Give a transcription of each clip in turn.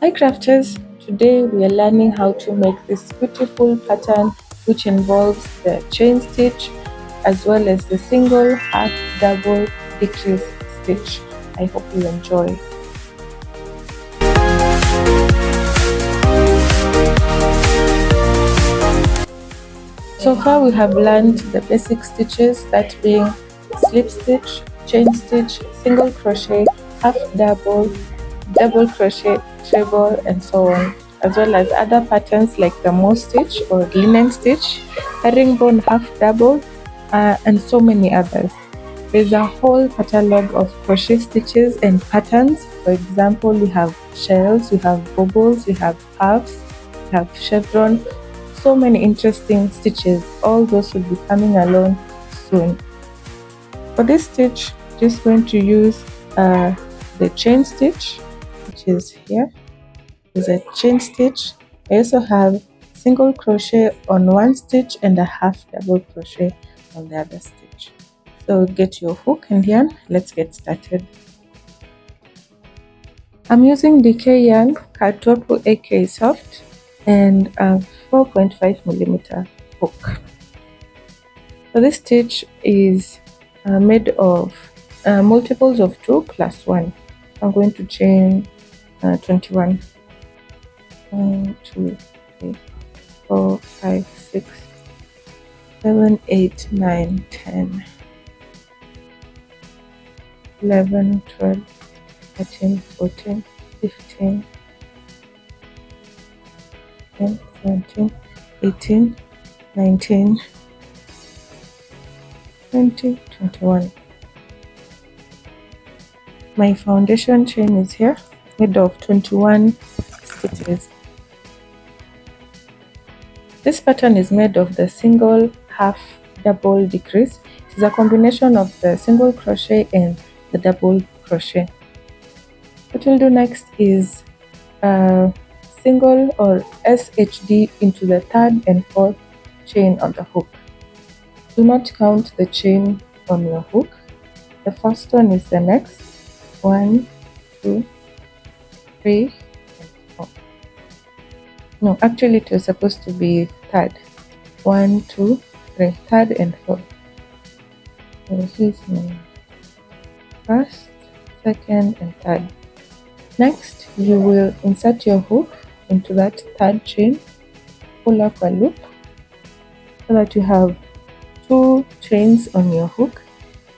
Hi crafters, today we are learning how to make this beautiful pattern which involves the chain stitch as well as the single, half, double, decrease stitch. I hope you enjoy. So far we have learned the basic stitches, that being slip stitch, chain stitch, single crochet, half double, double crochet, treble, and so on, as well as other patterns like the moss stitch or linen stitch, herringbone half double, and so many others. There's a whole catalog of crochet stitches and patterns. For example, we have shells, we have bubbles, we have puffs, we have chevron, so many interesting stitches. All those will be coming along soon. For this stitch, just going to use the chain stitch, which is here. There's a chain stitch. I also have single crochet on one stitch and a half double crochet on the other stitch. So get your hook and yarn. Let's get started. I'm using DK yarn, Katopu AK Soft, and a 4.5mm hook. So this stitch is made of multiples of 2 plus 1. I'm going to chain 21. 1, 2, 3, 4, 5, 6, 7, 8, 9, 10, 11, 12, 13, 14, 15, 17, 18, 19, 20, 21. My foundation chain is here, made of 21 stitches. This pattern is made of the single, half, double decrease. It is a combination of the single crochet and the double crochet. What we'll do next is single or SHD into the third and fourth chain on the hook. Do not count the chain on your hook. The first one is the next. 1, 2, 3, and 4. No, actually it was supposed to be third. 1, 2, 3, third and fourth. So here's my first, second, and third. Next, you will insert your hook into that third chain, pull up a loop so that you have 2 chains on your hook.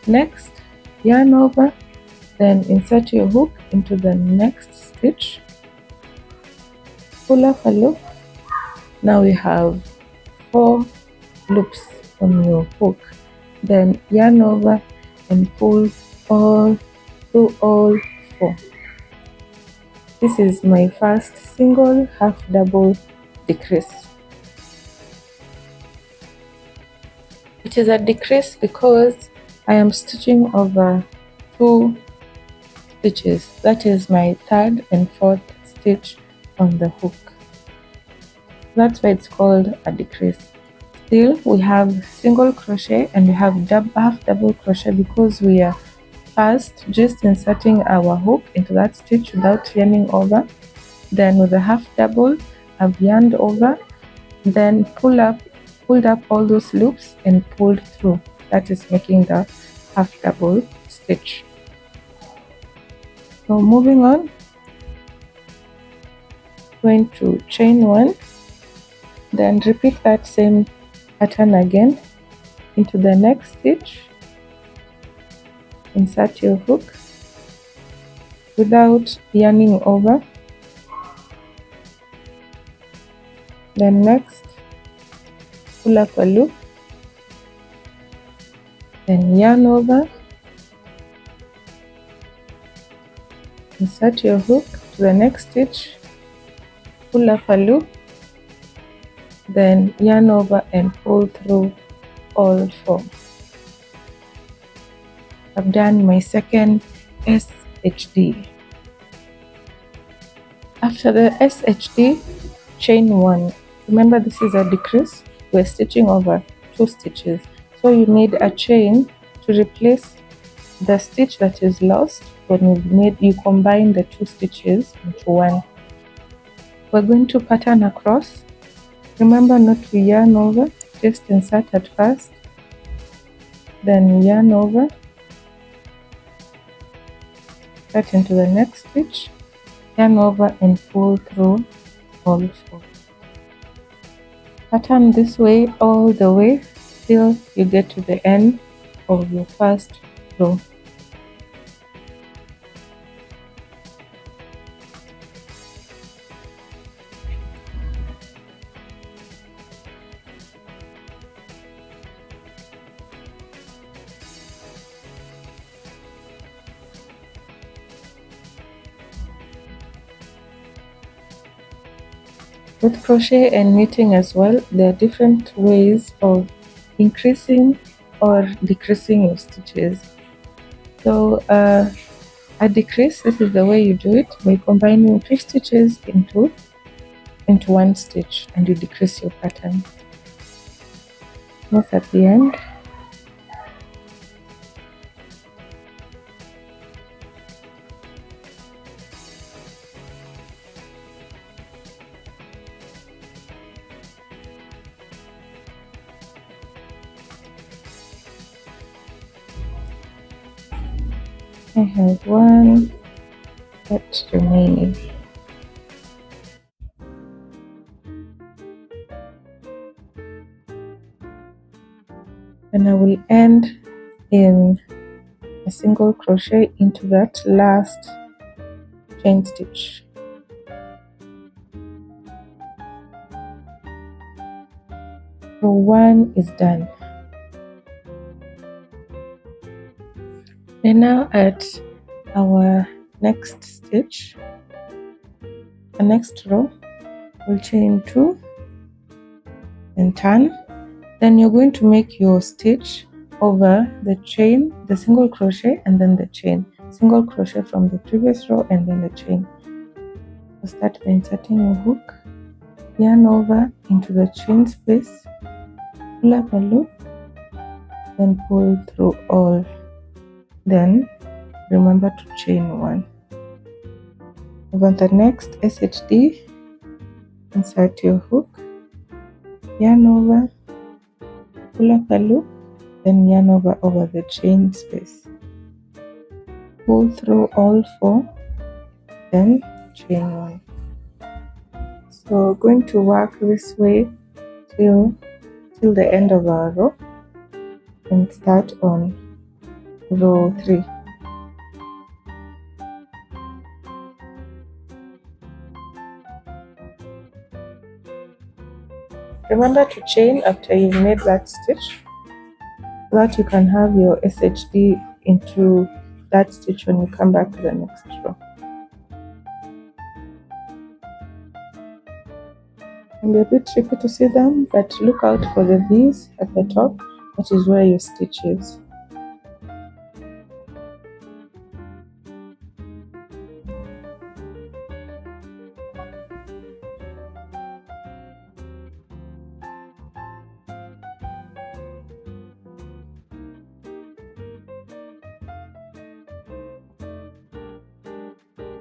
Next, yarn over, then insert your hook into the next stitch, pull up a loop. Now we have 4 loops on your hook. Then yarn over and pull through all 4. This is my first single, half double decrease. It is a decrease because I am stitching over 2 stitches. That is my third and fourth stitch on the hook. That's why it's called a decrease. Still, we have single crochet and we have half double crochet because we are first just inserting our hook into that stitch without yarning over. Then with the half double, I've yarned over, then pulled up all those loops and pulled through. That is making the half double stitch. So moving on, going to chain 1, then repeat that same pattern again into the next stitch. Insert your hook without yarning over. Then next, pull up a loop, then yarn over, insert your hook to the next stitch, pull up a loop, then yarn over and pull through all 4. I've done my second SHD. After the SHD, chain 1. Remember, this is a decrease. We're stitching over 2 stitches, so you need a chain to replace the stitch that is lost when you combine the 2 stitches into one. we're going to pattern across. Remember not to yarn over, just insert at first, then yarn over, cut into the next stitch, yarn over and pull through all 4. Pattern this way all the way till you get to the end of your first row. With crochet and knitting as well, there are different ways of increasing or decreasing your stitches. So a decrease, this is the way you do it, by combining 3 stitches into 1 stitch, and you decrease your pattern. Move at the end. I have 1 that's remaining. And I will end in a single crochet into that last chain stitch. So 1 is done. We're now at our next stitch, the next row. We'll chain 2 and turn. Then you're going to make your stitch over the chain, the single crochet, and then the chain. Single crochet from the previous row and then the chain. So start by inserting your hook, yarn over into the chain space, pull up a loop, then pull through all. Then remember to chain 1. Over the next SHD, insert your hook, yarn over, pull up a loop, then yarn over the chain space. Pull through all 4, then chain 1. So we're going to work this way till the end of our row and start on row 3. Remember to chain after you've made that stitch, so that you can have your SHD into that stitch when you come back to the next row. It can be a bit tricky to see them, but look out for the V's at the top, which is where your stitch is.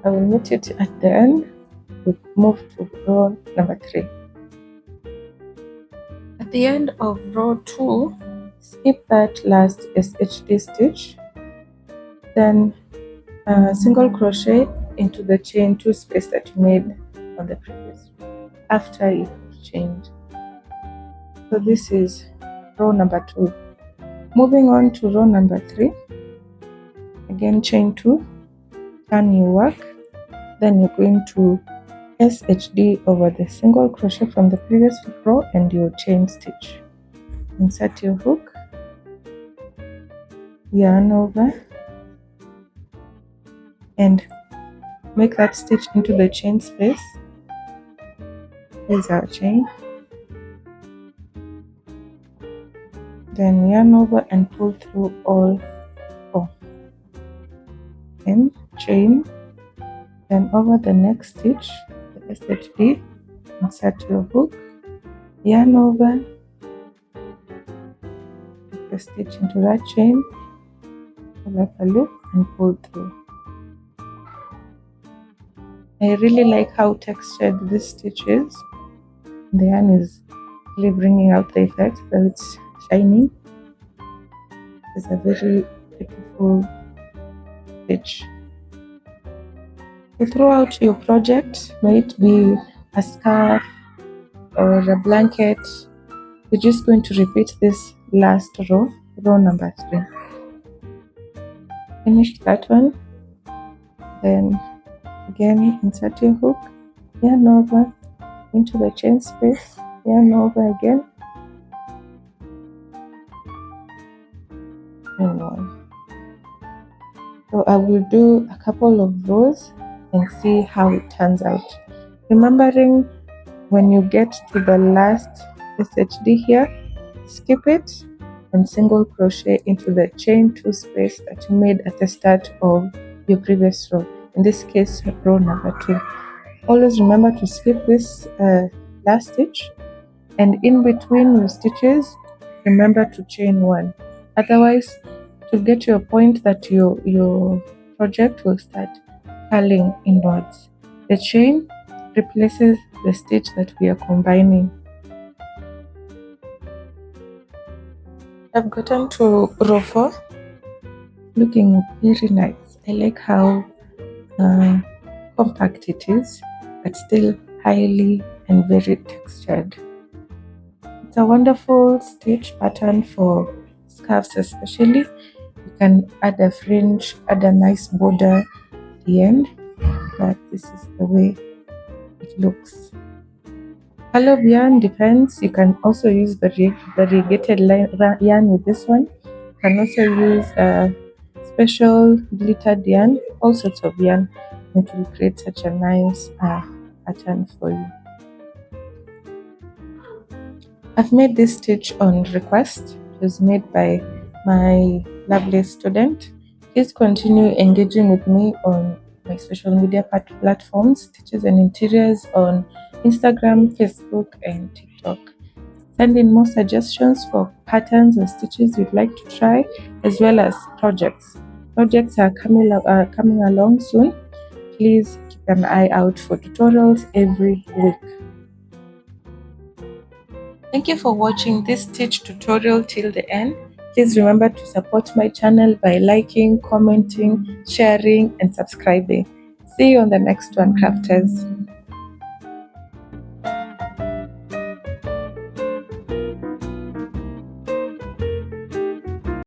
I will knit it at the end. We move to row number 3. At the end of row 2, skip that last SHD stitch, then single crochet into the chain 2 space that you made on the previous row after you chained. So this is row number 2. Moving on to row number 3, again chain 2, turn your work, then you're going to SHD over the single crochet from the previous row and your chain stitch. Insert your hook, yarn over, and make that stitch into the chain space. Here's our chain. Then yarn over and pull through all 4. And chain. Then over the next stitch, the SHD, insert your hook, yarn over, put the stitch into that chain, pull up a loop and pull through. I really like how textured this stitch is. The yarn is really bringing out the effect that it's shining. It's a very beautiful stitch. So throughout your project, may it be a scarf or a blanket, we're just going to repeat this last row, row number 3. Finish that one, then again insert your hook, yarn over into the chain space, yarn over again, and one. So I will do a couple of rows and see how it turns out. Remembering, when you get to the last SHD here, skip it and single crochet into the chain 2 space that you made at the start of your previous row, in this case row number 2. Always remember to skip this last stitch, and in between your stitches remember to chain 1. Otherwise, to get to a point that your project will start curling inwards. The chain replaces the stitch that we are combining. I've gotten to row 4, looking very nice. I like how compact it is, but still highly and very textured. It's a wonderful stitch pattern for scarves especially. You can add a fringe, add a nice border at the end, but this is the way it looks. Color of yarn depends. You can also use variegated yarn with this one. You can also use special glittered yarn, all sorts of yarn. It will create such a nice pattern for you. I've made this stitch on request. It was made by my lovely student. Please continue engaging with me on my social media platforms, Stitches and Interiors on Instagram, Facebook, and TikTok. Send in more suggestions for patterns or stitches you'd like to try, as well as projects. Projects are coming along soon. Please keep an eye out for tutorials every week. Thank you for watching this stitch tutorial till the end. Please remember to support my channel by liking, commenting, sharing, and subscribing. See you on the next one, crafters.